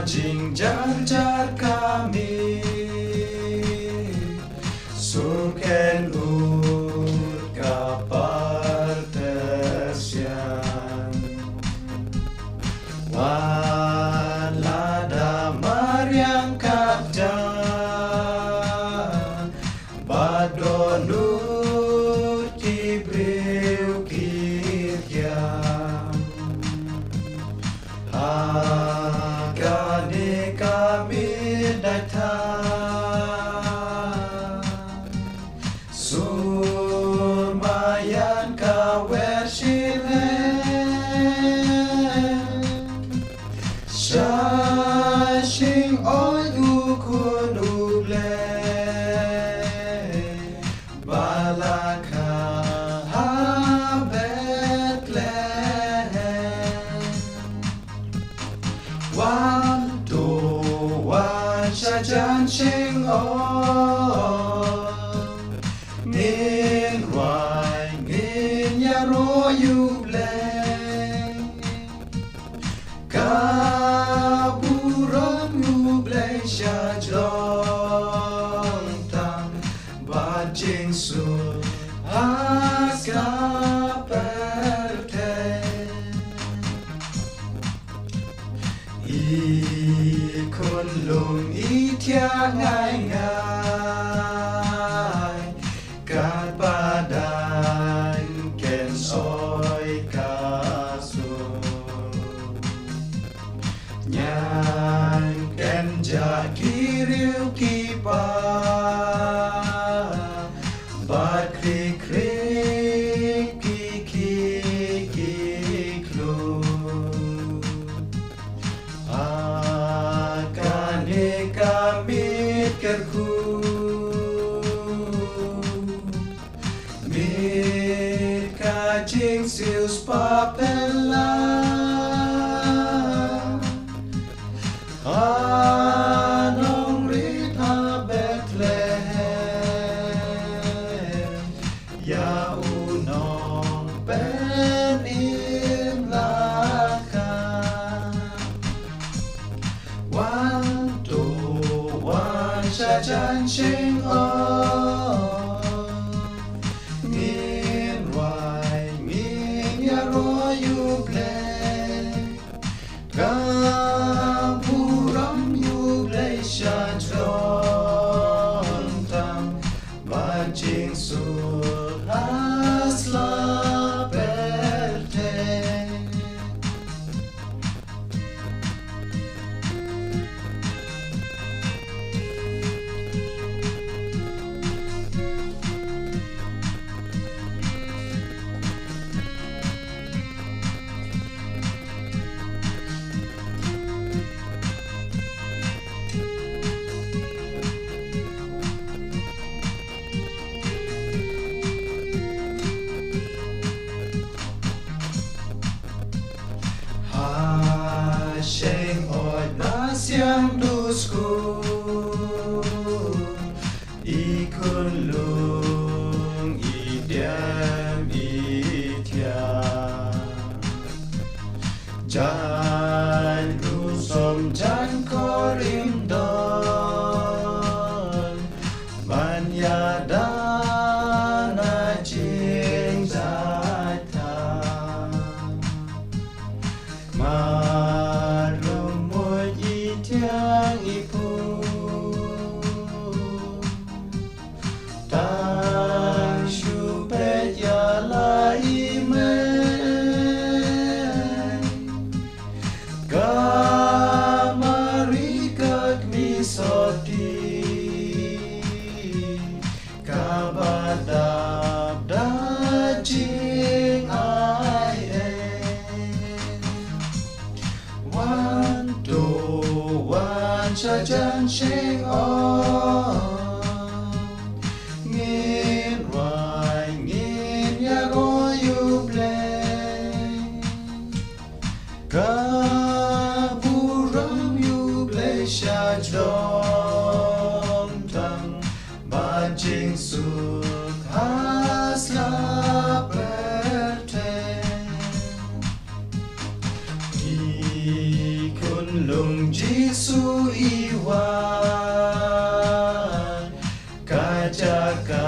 Jinjar kami suken ut kapartesian walada maryang kapja badonut kibriu kirkiam kami datang surmayan kawer shilen shashing oi ukun uble balaka Jan ching on Nin Wai Nin Yaro you blay Kaburam you blay Shajlong Tam Bajing Su Haskaperte Ikun lung itia ngai ngai Kat badan ken soi kasu Nyan ken jakiriu kipa Bat krik krik kiki kiklu Kamit kerku mit kacing sius papella anong rita Bethlehem ya unong penim lakan Jan ching on Min Wai Min Yaro you play Kapuram you play Shajlong Tam Bajing Sur Hasla Berte Sheng oi nasyang dusku ikun lung idam itya jan rusom jan korim don manyadana jing zata Tiang ipu Tang syupet ya laime Kamari kat misoti Kabadab dajing Jan ching on Ngin Wai Ngin Yaro you play Kaburam you play Shajlong Tam Bajing Suk Hasla Berte Ikun lung Giêsu iwan kajaka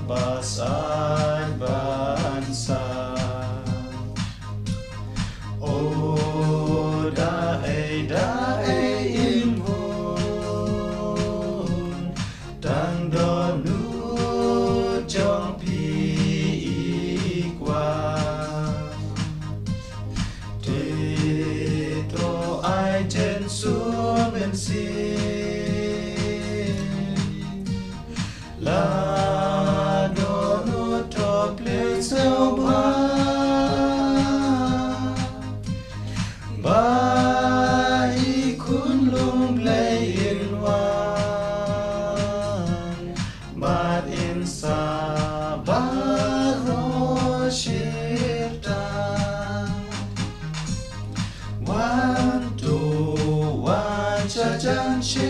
basan bansa o dae imhun tang donu trong pi trên xuống bên xin là đồ nuốt thọ plei sao ba i kun lung plei in wan bad in sa ba ro shita one to one cha chan chi